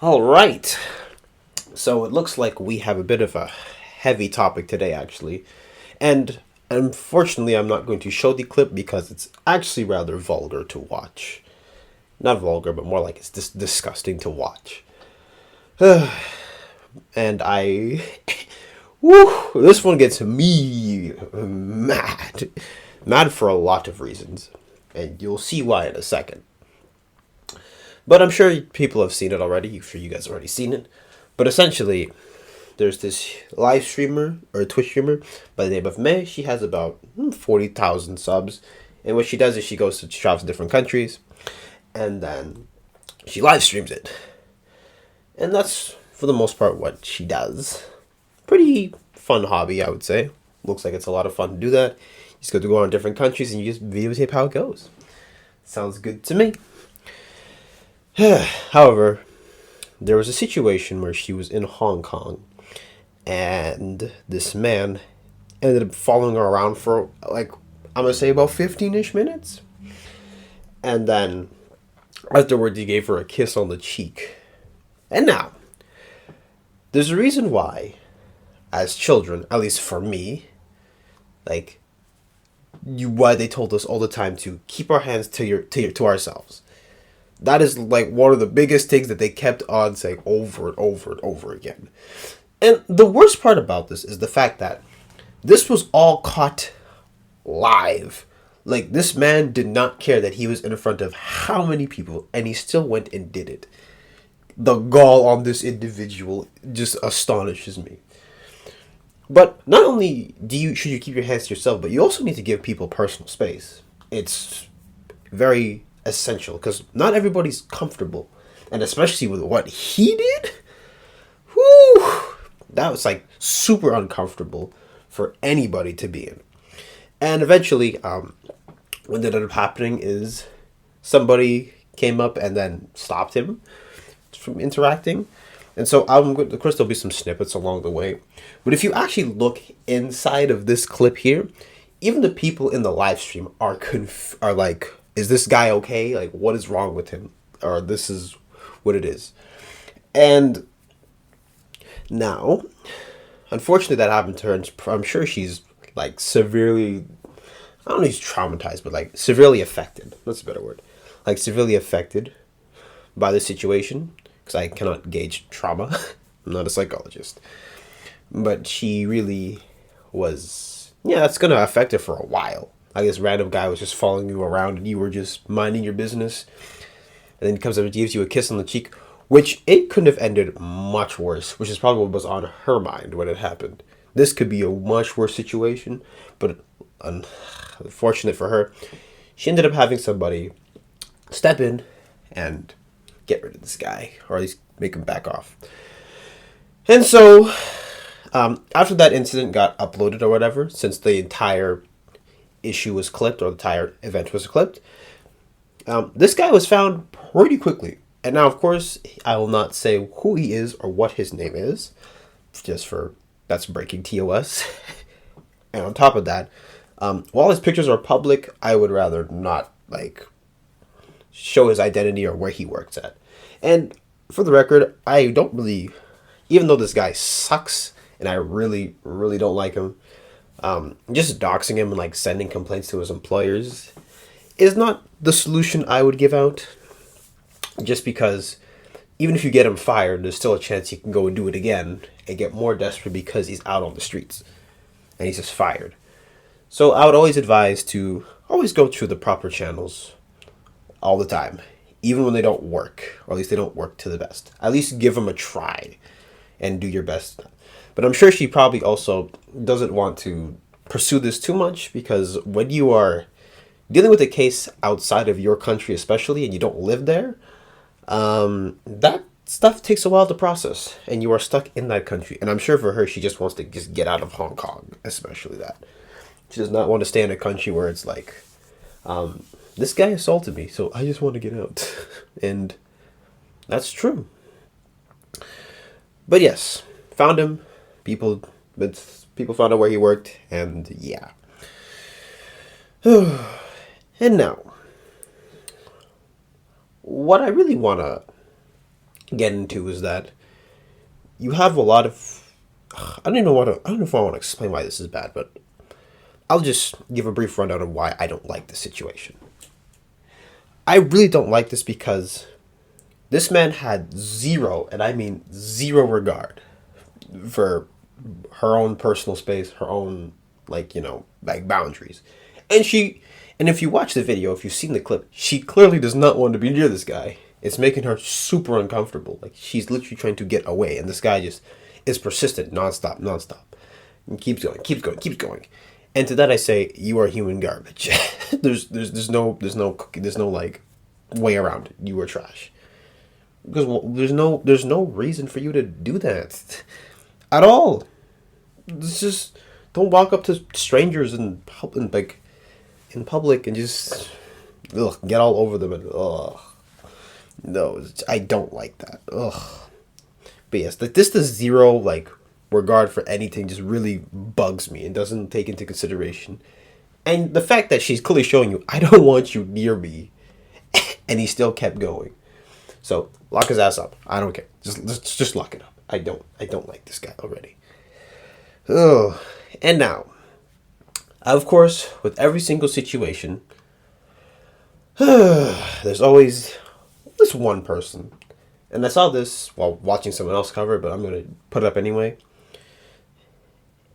All right. So it looks like we have a bit of a heavy topic today, actually. And unfortunately, I'm not going to show the clip because it's actually rather vulgar to watch. Not vulgar, but more like it's disgusting to watch. And I. Woo! This one gets me mad. Mad for a lot of reasons. And you'll see why in a second. But I'm sure people have seen it already. I'm sure you guys have already seen it. But essentially, there's this live streamer or Twitch streamer by the name of May. She has about 40,000 subs. And what she does is she travels to different countries. And then she live streams it. And that's, for the most part, what she does. Pretty fun hobby, I would say. Looks like it's a lot of fun to do that. You just got to go on different countries and you just videotape how it goes. Sounds good to me. However, there was a situation where she was in Hong Kong and this man ended up following her around for I'm gonna say about 15-ish minutes. And then afterwards he gave her a kiss on the cheek. And now, there's a reason why, as children, at least for me, why they told us all the time to keep our hands to ourselves. That is one of the biggest things that they kept on saying over and over and over again. And the worst part about this is the fact that this was all caught live. This man did not care that he was in front of how many people, and he still went and did it. The gall on this individual just astonishes me. But not only should you keep your hands to yourself, but you also need to give people personal space. It's very essential because not everybody's comfortable, and especially with what he did. Whoo, that was super uncomfortable for anybody to be in. And eventually, what ended up happening is somebody came up and then stopped him from interacting. And so of course there'll be some snippets along the way, but if you actually look inside of this clip here, even the people in the live stream are like, is this guy okay? What is wrong with him? Or this is what it is. And now, unfortunately, that happened to her. And I'm sure she's severely, I don't know if she's traumatized, but severely affected. That's a better word. Severely affected by the situation. Because I cannot gauge trauma. I'm not a psychologist. But she really was, that's going to affect her for a while. This random guy was just following you around and you were just minding your business. And then he comes up and gives you a kiss on the cheek, which it couldn't have ended much worse, which is probably what was on her mind when it happened. This could be a much worse situation, but unfortunate for her, she ended up having somebody step in and get rid of this guy, or at least make him back off. And so, after that incident got uploaded or whatever, since the entire issue was clipped, or the entire event was clipped, this guy was found pretty quickly. And now, of course, I will not say who he is or what his name is, that's breaking TOS. And on top of that, while his pictures are public, I would rather not, show his identity or where he works at. And for the record, I don't really, even though this guy sucks and I really, really don't like him, just doxing him and sending complaints to his employers is not the solution I would give out. Just because even if you get him fired, there's still a chance he can go and do it again and get more desperate because he's out on the streets and he's just fired. So I would always advise to always go through the proper channels all the time, even when they don't work, or at least they don't work to the best. At least give them a try and do your best. But I'm sure she probably also doesn't want to pursue this too much, because when you are dealing with a case outside of your country especially, and you don't live there, that stuff takes a while to process, and you are stuck in that country. And I'm sure for her, she just wants to just get out of Hong Kong, especially that. She does not want to stay in a country where it's this guy assaulted me, so I just want to get out. And that's true. But yes, found him. People found out where he worked, and yeah. And now, what I really want to get into is that you have a lot of, I don't even know what to, I don't know if I want to explain why this is bad, but I'll just give a brief rundown of why I don't like this situation. I really don't like this because this man had zero, and I mean zero regard for her own personal space, her own, like, like boundaries. And if you watch the video, if you've seen the clip, she clearly does not want to be near this guy. It's making her super uncomfortable. Like, she's literally trying to get away, and this guy just is persistent, nonstop. And keeps going. And to that I say, you are human garbage. there's no like way around it. You are trash. Because there's no reason for you to do that at all. It's just, don't walk up to strangers in public and just get all over them and no, I don't like that. But yes, this the zero like regard for anything just really bugs me and doesn't take into consideration. And the fact that she's clearly showing you, I don't want you near me, and he still kept going. So lock his ass up. I don't care. Just lock it up. I don't like this guy already. Oh, and now, of course, with every single situation, there's always this one person. And I saw this while watching someone else cover it, but I'm going to put it up anyway.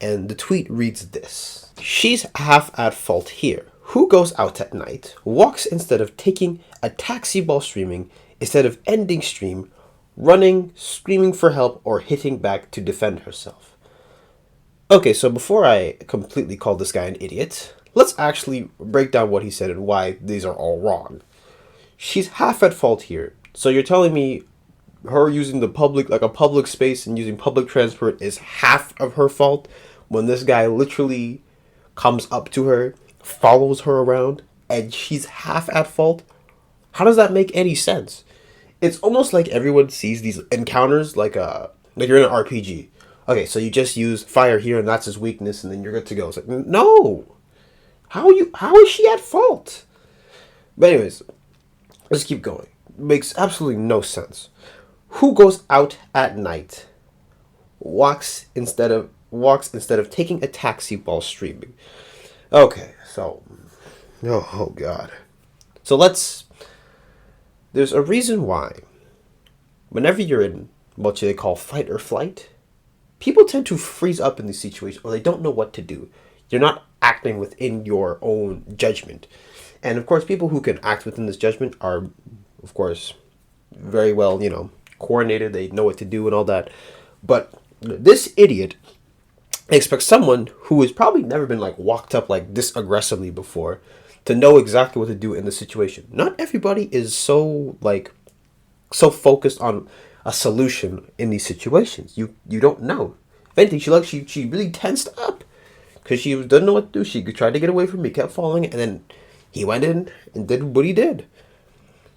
And the tweet reads this: "She's half at fault here. Who goes out at night, walks instead of taking a taxi while streaming, instead of ending stream, running, screaming for help, or hitting back to defend herself?" Okay, so before I completely call this guy an idiot, let's actually break down what he said and why these are all wrong. She's half at fault here. So you're telling me her using the public, like a public space and using public transport is half of her fault when this guy literally comes up to her, follows her around, and she's half at fault? How does that make any sense? It's almost like everyone sees these encounters like you're in an RPG. Okay, so you just use fire here and that's his weakness and then you're good to go. It's like, no! How is she at fault? But anyways, let's keep going. Makes absolutely no sense. Who goes out at night, walks instead of taking a taxi while streaming? Okay, so oh god. So there's a reason why whenever you're in what they call fight or flight, people tend to freeze up in these situations or they don't know what to do. You're not acting within your own judgment. And of course, people who can act within this judgment are, of course, very well, coordinated. They know what to do and all that. But this idiot expects someone who has probably never been like walked up like this aggressively before to know exactly what to do in the situation. Not everybody is so focused on a solution in these situations. You don't know. If anything, she really tensed up because she didn't know what to do. She tried to get away from me, kept following, and then he went in and did what he did.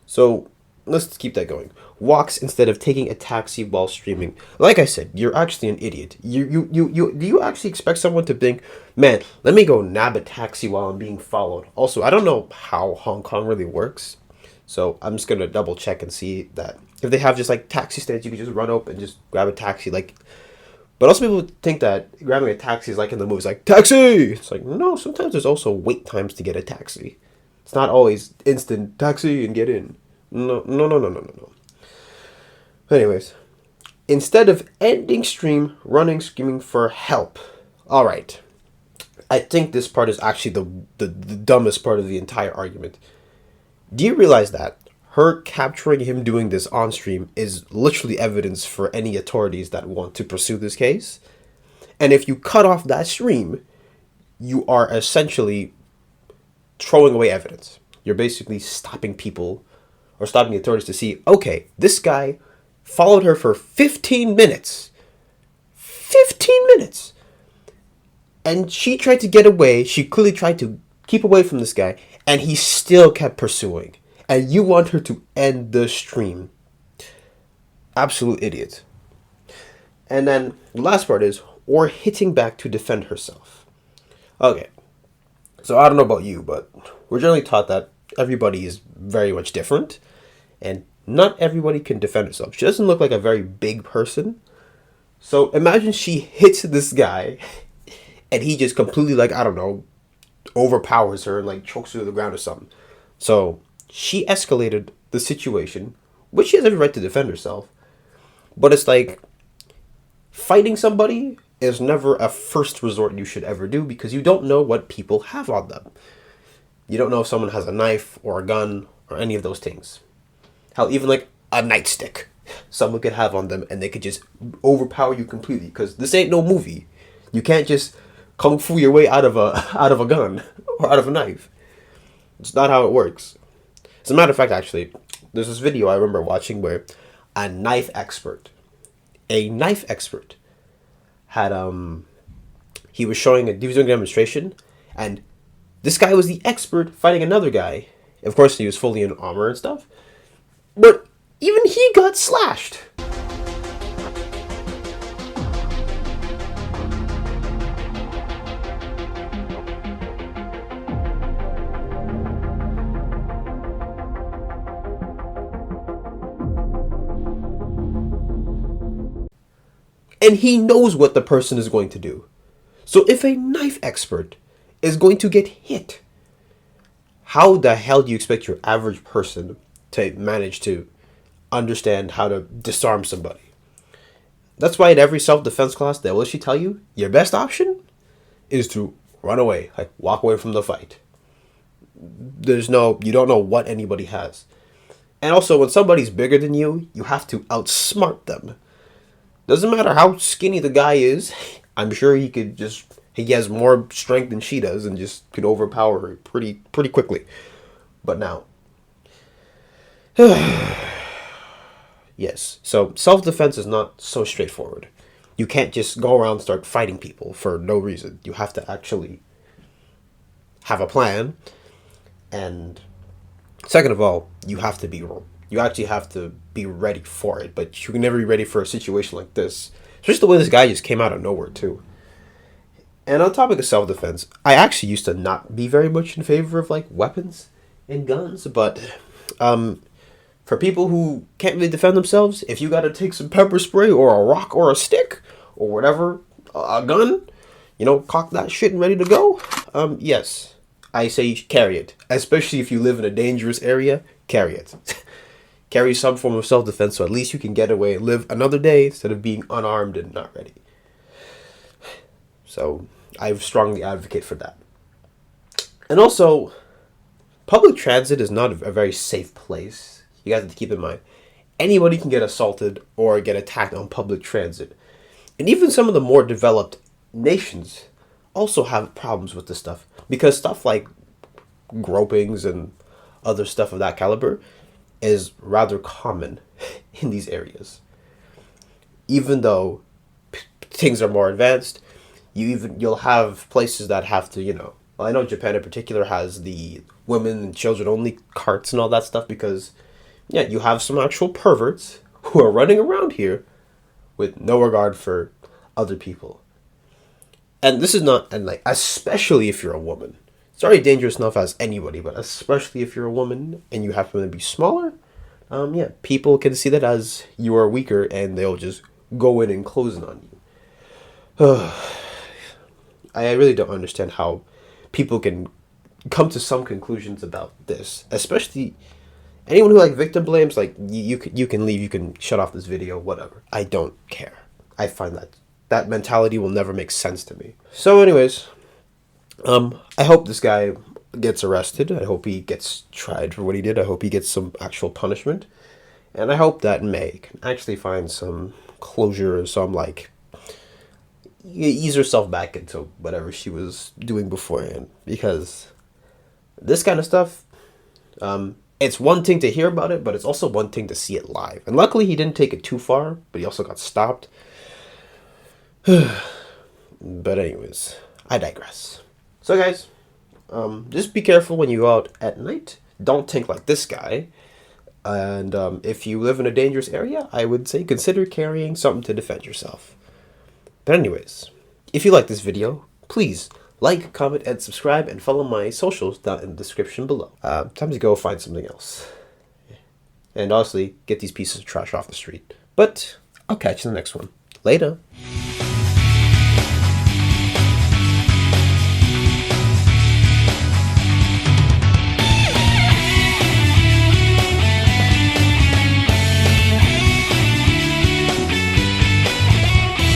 So let's keep that going. Walks instead of taking a taxi while streaming. Like I said, you're actually an idiot. Do you actually expect someone to think, man, let me go nab a taxi while I'm being followed? Also, I don't know how Hong Kong really works, so I'm just gonna double check and see that if they have just like taxi stands, you can just run up and just grab a taxi. But also people think that grabbing a taxi is like in the movies, like taxi. It's like, no, sometimes there's also wait times to get a taxi. It's not always instant taxi and get in. No. Anyways, instead of ending stream, running, screaming for help. All right. I think this part is actually the dumbest part of the entire argument. Do you realize that her capturing him doing this on stream is literally evidence for any authorities that want to pursue this case? And if you cut off that stream, you are essentially throwing away evidence. You're basically stopping people or stopping the authorities to see, okay, this guy followed her for 15 minutes. 15 minutes! And she tried to get away. She clearly tried to keep away from this guy. And he still kept pursuing. And you want her to end the stream. Absolute idiot. And then the last part is, or hitting back to defend herself. Okay. So I don't know about you, but we're generally taught that everybody is very much different. And not everybody can defend herself. She doesn't look like a very big person. So imagine she hits this guy and he just completely, like, I don't know, overpowers her and like chokes her to the ground or something. So she escalated the situation, which she has every right to defend herself. But it's like, fighting somebody is never a first resort you should ever do, because you don't know what people have on them. You don't know if someone has a knife or a gun or any of those things. Hell, even like a nightstick, someone could have on them and they could just overpower you completely, because this ain't no movie. You can't just kung fu your way out of a gun or out of a knife. It's not how it works. As a matter of fact, actually, there's this video I remember watching where a knife expert had he was doing a demonstration, and this guy was the expert fighting another guy. Of course, he was fully in armor and stuff, but even he got slashed. And he knows what the person is going to do. So if a knife expert is going to get hit, how the hell do you expect your average person to manage to understand how to disarm somebody? That's why in every self-defense class, they will actually tell you your best option is to run away, like walk away from the fight. You don't know what anybody has. And also, when somebody's bigger than you, you have to outsmart them. Doesn't matter how skinny the guy is, I'm sure he has more strength than she does and just could overpower her pretty quickly. But now, yes, so self-defense is not so straightforward. You can't just go around and start fighting people for no reason. You have to actually have a plan. And second of all, you have to be wrong. You actually have to be ready for it, but you can never be ready for a situation like this. Especially the way this guy just came out of nowhere, too. And on the topic of self-defense, I actually used to not be very much in favor of, like, weapons and guns, but for people who can't really defend themselves, if you gotta take some pepper spray or a rock or a stick or whatever, a gun, cock that shit and ready to go, yes, I say carry it. Especially if you live in a dangerous area, carry it. Carry some form of self-defense so at least you can get away and live another day instead of being unarmed and not ready. So I strongly advocate for that. And also, public transit is not a very safe place. You guys have to keep in mind. Anybody can get assaulted or get attacked on public transit. And even some of the more developed nations also have problems with this stuff. Because stuff like gropings and other stuff of that caliber is rather common in these areas. Even though things are more advanced, you'll have places that have to, well, I know Japan in particular has the women and children only carts and all that stuff, because you have some actual perverts who are running around here with no regard for other people. And this is not, and like, especially if you're a woman. It's already dangerous enough as anybody, but especially if you're a woman and you happen to be smaller, people can see that as you are weaker and they'll just go in and close in on you. I really don't understand how people can come to some conclusions about this, especially anyone who like victim blames. Like, you can leave, you can shut off this video, whatever. I don't care. I find that mentality will never make sense to me. So anyways, I hope this guy gets arrested. I hope he gets tried for what he did. I hope he gets some actual punishment. And I hope that May can actually find some closure or some, like, ease herself back into whatever she was doing beforehand. Because this kind of stuff, it's one thing to hear about it, but it's also one thing to see it live. And luckily he didn't take it too far, but he also got stopped. But anyways, I digress. So guys, just be careful when you go out at night. Don't think like this guy. And if you live in a dangerous area, I would say consider carrying something to defend yourself. But anyways, if you like this video, please like, comment, and subscribe, and follow my socials down in the description below. Time to go find something else. and honestly, get these pieces of trash off the street. But I'll catch you in the next one. Later.